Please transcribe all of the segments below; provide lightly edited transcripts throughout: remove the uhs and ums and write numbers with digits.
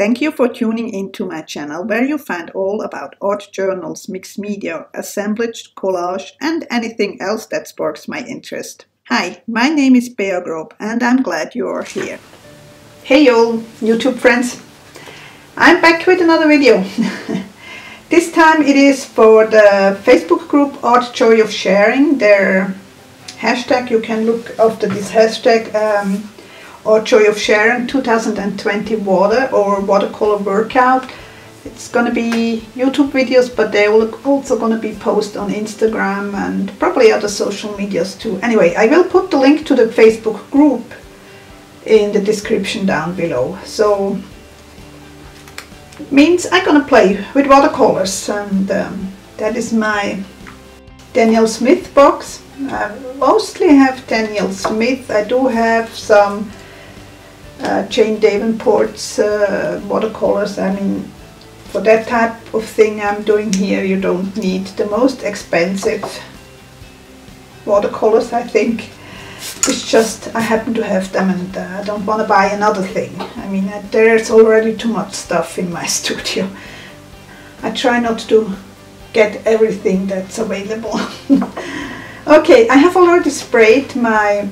Thank you for tuning into my channel where you find all about art journals, mixed media, assemblage, collage and anything else that sparks my interest. Hi, my name is Grob and I'm glad you are here. Hey all YouTube friends, I'm back with another video. This time it is for the Facebook group Art Joy of Sharing. Their hashtag, you can look after this hashtag, Art Joy of Sharing 2020 water or watercolor workout. It's going to be YouTube videos, but they're also going to be posted on Instagram and probably other social medias too. Anyway, I will put the link to the Facebook group in the description down below. So means I'm gonna play with watercolors, and that is my Daniel Smith box. I mostly have Daniel Smith. I do have some Jane Davenport's watercolors. I mean, for that type of thing I'm doing here, you don't need the most expensive watercolors, I think. It's just I happen to have them and I don't want to buy another thing. I mean, there's already too much stuff in my studio. I try not to get everything that's available. Okay, I have already sprayed my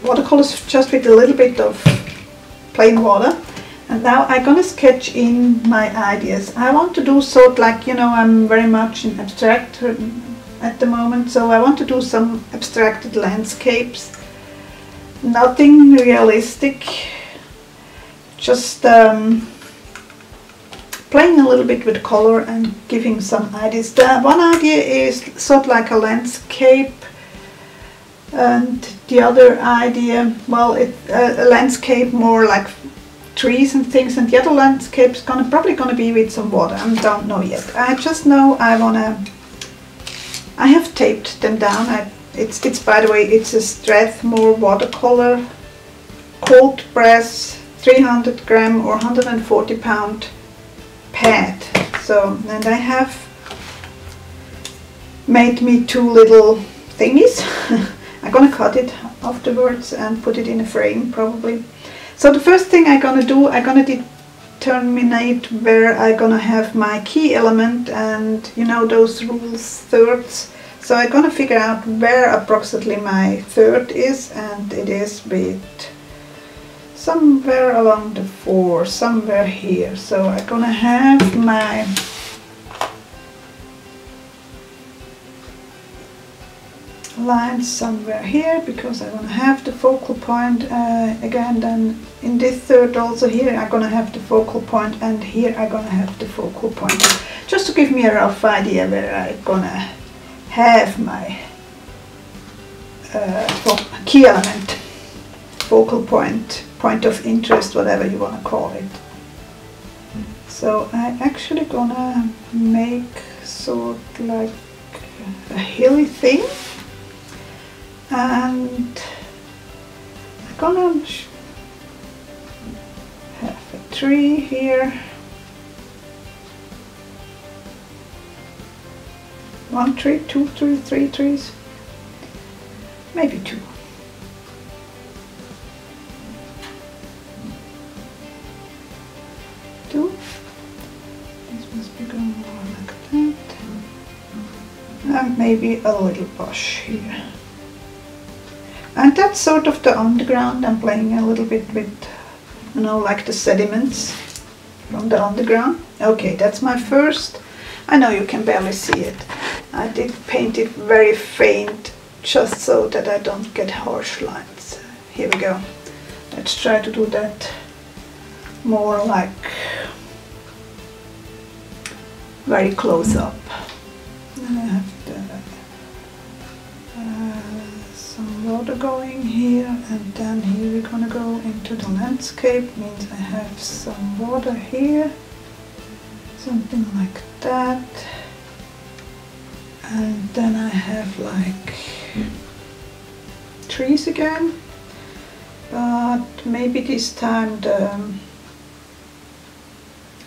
watercolors just with a little bit of plain water, and now I'm gonna sketch in my ideas. I want to do sort like, you know, I'm very much in abstract at the moment, so I want to do some abstracted landscapes. Nothing realistic, just playing a little bit with color and giving some ideas. The one idea is sort of like a landscape, and the other idea, well, it's a landscape more like trees and things, and the other landscape is probably gonna be with some water. I don't know yet. I just know I have taped them down. It's by the way, it's a Strathmore watercolor cold press 300 gram or 140 pound pad. So, and I have made me two little thingies. I'm gonna cut it afterwards and put it in a frame probably. So the first thing I'm gonna do, I'm gonna determine where I'm gonna have my key element, and you know those rules, thirds. So I'm gonna figure out where approximately my third is, and it is with somewhere along the 4, somewhere here. So I'm gonna have my line somewhere here, because I'm gonna have the focal point again. Then in this third also here I'm gonna have the focal point, and here I'm gonna have the focal point, just to give me a rough idea where I'm gonna have my key element, focal point, point of interest, whatever you want to call it. So I'm actually gonna make sort like a hilly thing, and I'm gonna have a tree here. 1 tree, 2 trees, 3 trees, maybe 2. This must be going more like that. And maybe a little bush here. And that's sort of the underground. I'm playing a little bit with, you know, like the sediments from the underground. Okay, that's my first. I know you can barely see it. I did paint it very faint, just so that I don't get harsh lines. Here we go. Let's try to do that more like very close up. Then I have some water going here, and then here we're gonna go into the landscape. Means I have some water here, something like that. And then I have like trees again, but maybe this time the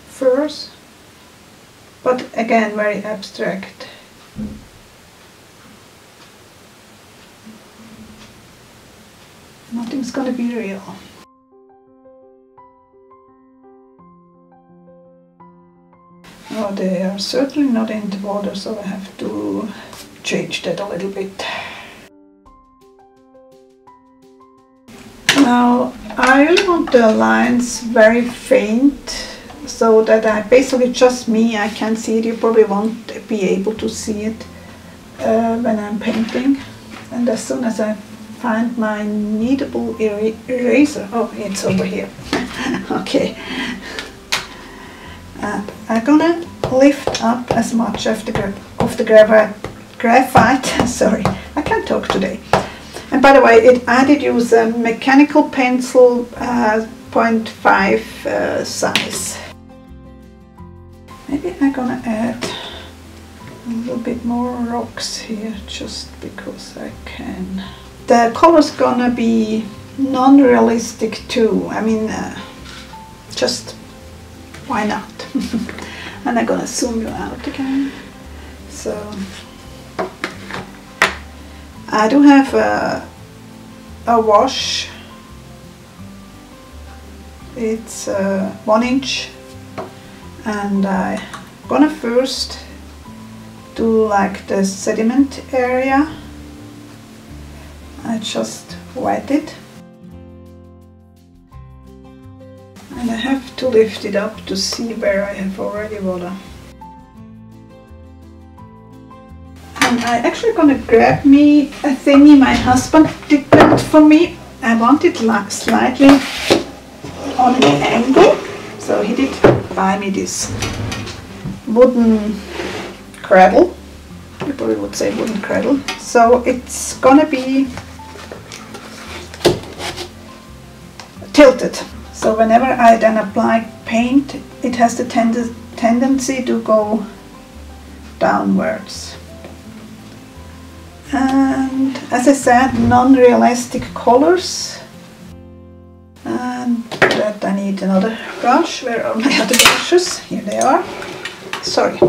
firs, but again very abstract. Nothing's gonna be real. Oh, they are certainly not in the water, so I have to change that a little bit. Now, I really want the lines very faint, so that I basically just me, I can see it. You probably won't be able to see it when I'm painting. And as soon as I find my kneadable eraser, oh, it's over here. Okay. And I'm gonna lift up as much of the graphite. Sorry, I can't talk today. And by the way, I did use a mechanical pencil 0.5 size. Maybe I'm gonna add a little bit more rocks here, just because I can. The color's gonna be non-realistic too. I mean, just why not? And I'm gonna zoom you out again. So I do have a wash. It's 1 inch, and I'm gonna first do like the sediment area. I just wet it, and I have to lift it up to see where I have already water. And I'm actually gonna grab me a thingy my husband did that for me. I want it slightly on an angle, so he did buy me this wooden cradle. You probably would say wooden cradle. So it's gonna be tilted. So whenever I then apply paint, it has the tendency to go downwards. And as I said, non-realistic colors. And for that I need another brush. Where are my other brushes? Here they are. Sorry.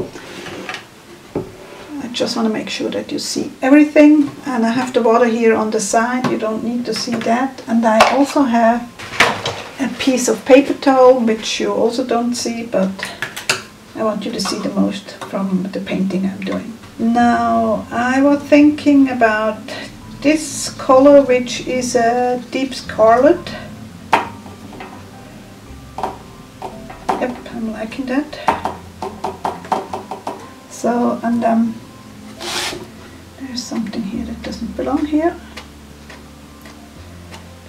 I just want to make sure that you see everything. And I have the water here on the side. You don't need to see that. And I also have a piece of paper towel, which you also don't see, but I want you to see the most from the painting I'm doing. Now, I was thinking about this color, which is a deep scarlet. Yep, I'm liking that. So, and there's something here that doesn't belong here.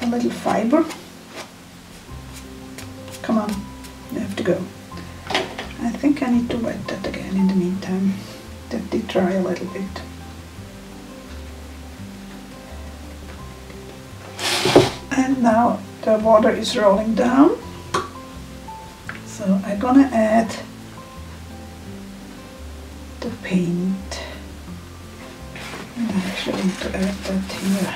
A little fiber. Come on, you have to go. I think I need to wet that again in the meantime. That did dry a little bit. And now the water is rolling down. So I'm gonna add the paint. And I actually need to add that here.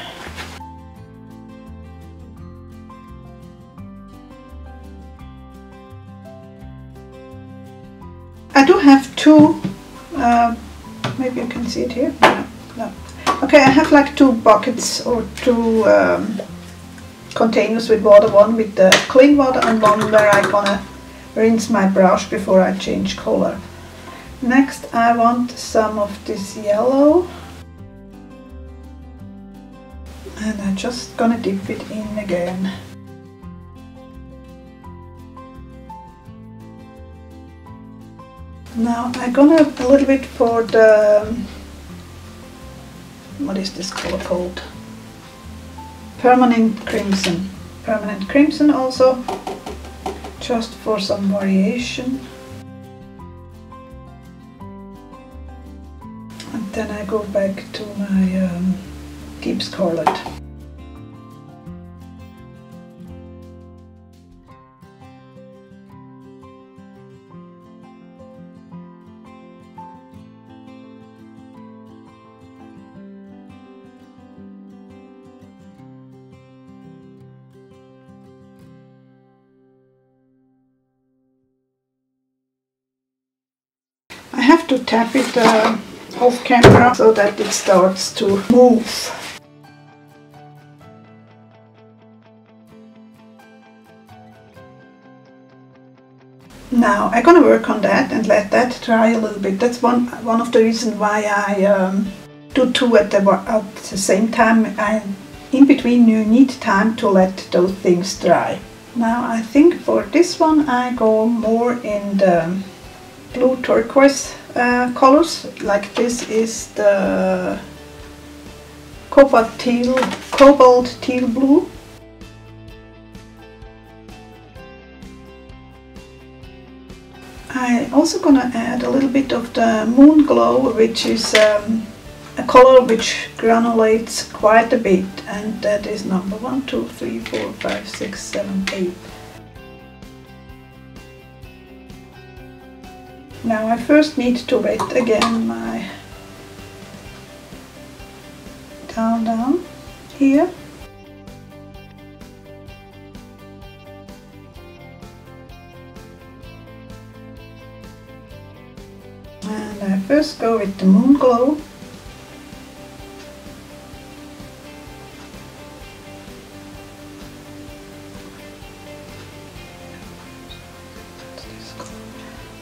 I do have two, maybe you can see it here. No. Okay, I have like two buckets or two containers with water, one with the clean water and one where I'm gonna rinse my brush before I change color. Next I want some of this yellow, and I'm just gonna dip it in again. Now I'm gonna a little bit for the, what is this color called? Permanent crimson. Permanent crimson also, just for some variation. And then I go back to my deep scarlet. I have to tap it off camera so that it starts to move. Now I'm gonna work on that and let that dry a little bit. That's one of the reasons why I do two at the same time. In between you need time to let those things dry. Now I think for this one I go more in the blue turquoise colors. Like this is the cobalt teal blue. I'm also gonna add a little bit of the moon glow, which is a color which granulates quite a bit, and that is number 1, 2, 3, 4, 5, 6, 7, 8. Now I first need to wet again my down here. And I first go with the moon glow.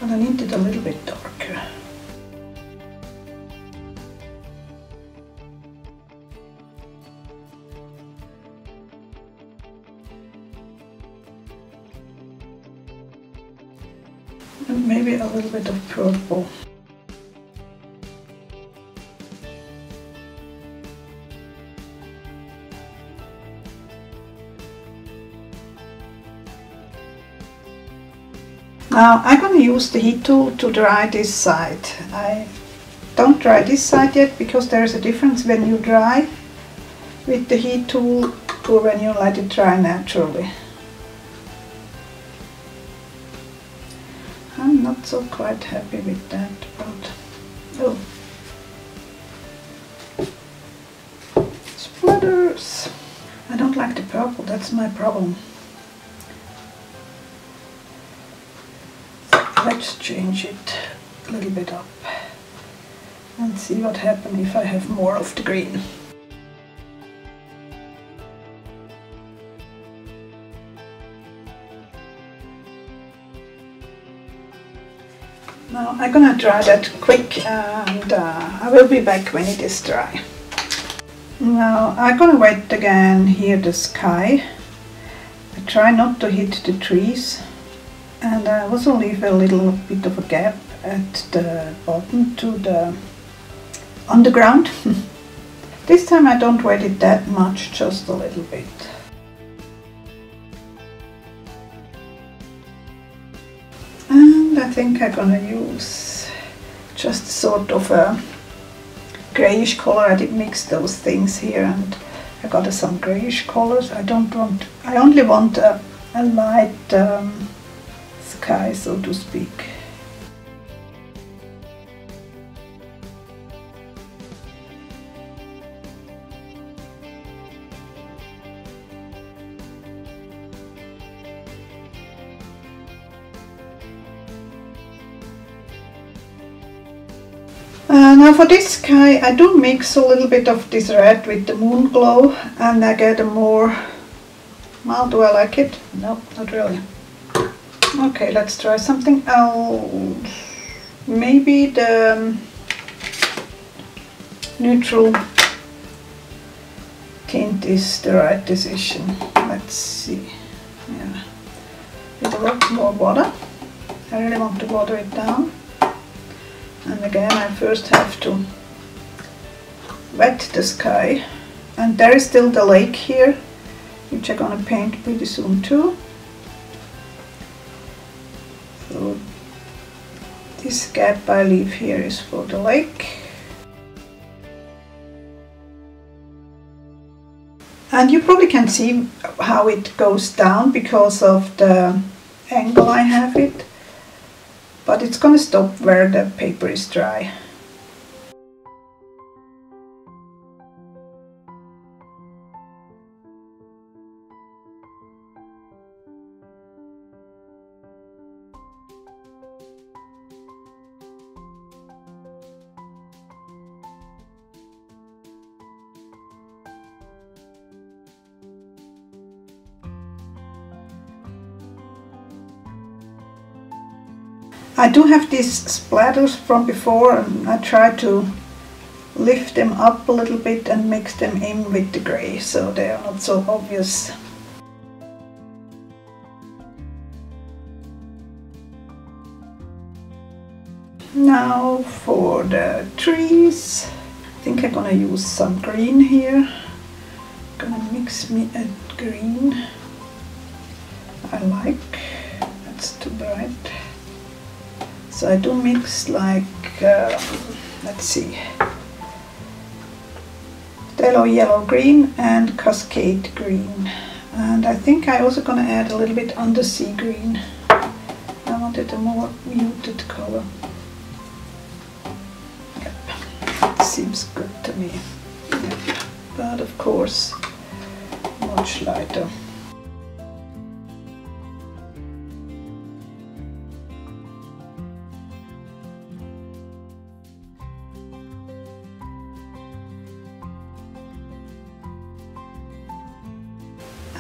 And I need it a little bit darker. And maybe a little bit of purple. Now I'm going to use the heat tool to dry this side. I don't dry this side yet because there's a difference when you dry with the heat tool or when you let it dry naturally. I'm not so quite happy with that, but oh, splatters. I don't like the purple, that's my problem. Let's change it a little bit up and see what happens if I have more of the green. Now I'm gonna dry that quick, and I will be back when it is dry. Now I'm gonna wet again here the sky. I try not to hit the trees. And I also leave a little bit of a gap at the bottom to the underground. This time I don't wet it that much, just a little bit. And I think I'm gonna use just sort of a grayish color. I did mix those things here and I got some grayish colors. I only want a light sky, so to speak. Now for this sky I do mix a little bit of this red with the moon glow and I get a more, well, do I like it? No, not really. Okay, let's try something else. Maybe the neutral tint is the right decision. Let's see. Yeah, with a lot more water. I really want to water it down. And again, I first have to wet the sky. And there is still the lake here, which I'm gonna paint pretty soon too. So this gap I leave here is for the lake. And you probably can see how it goes down because of the angle I have it. But it's going to stop where the paper is dry. I do have these splatters from before, and I try to lift them up a little bit and mix them in with the grey so they are not so obvious. Now for the trees, I think I'm gonna use some green here. I'm gonna mix me a green I like, that's too bright. So I do mix like, let's see, yellow green and cascade green. And I think I'm also gonna add a little bit undersea green. I wanted a more muted color. Yep, seems good to me. Yep. But of course, much lighter.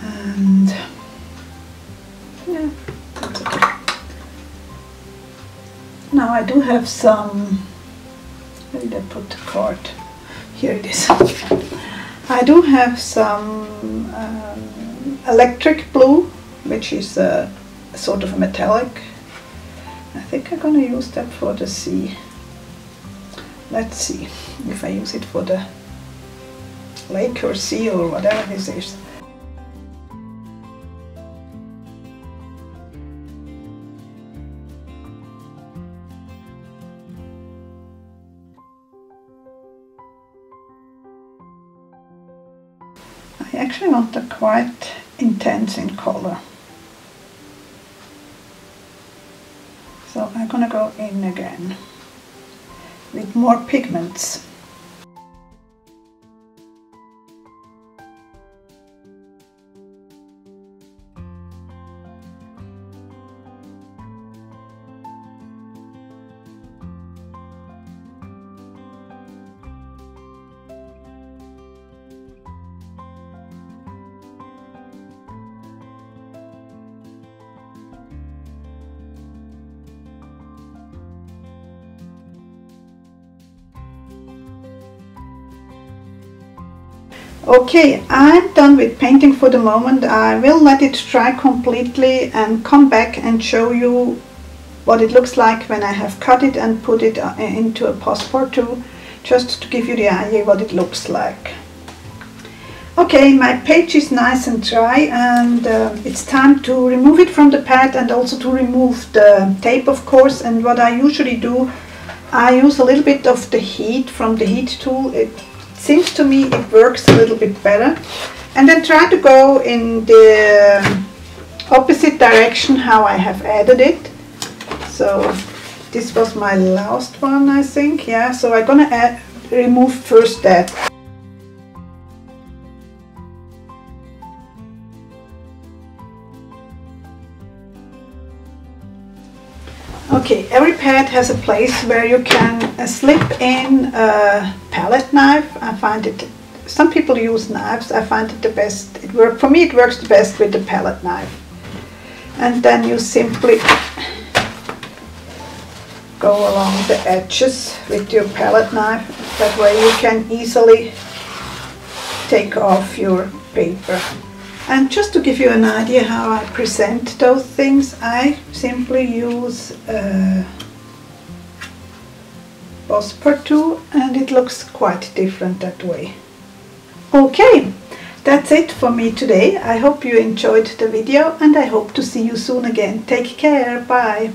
And yeah, that's okay. Now I do have some, where did I put the card? Here it is. I do have some electric blue, which is a sort of a metallic. I think I'm gonna use that for the sea. Let's see if I use it for the lake or sea or whatever this is. I actually want a quite intense in color. So I'm gonna go in again with more pigments. Okay, I'm done with painting for the moment. I will let it dry completely and come back and show you what it looks like when I have cut it and put it into a passepartout, just to give you the idea what it looks like. Okay, my page is nice and dry, and it's time to remove it from the pad and also to remove the tape, of course. And what I usually do, I use a little bit of the heat from the heat tool. It seems to me it works a little bit better, and then try to go in the opposite direction how I have added it. So this was my last one, I think. Yeah, so I'm gonna remove first that. Okay, every pad has a place where you can slip in a palette knife. I find it, some people use knives, I find it the best. For me it works the best with the palette knife. And then you simply go along the edges with your palette knife. That way you can easily take off your paper. And just to give you an idea how I present those things, I simply use a passepartout, and it looks quite different that way. Okay, that's it for me today. I hope you enjoyed the video, and I hope to see you soon again. Take care, bye!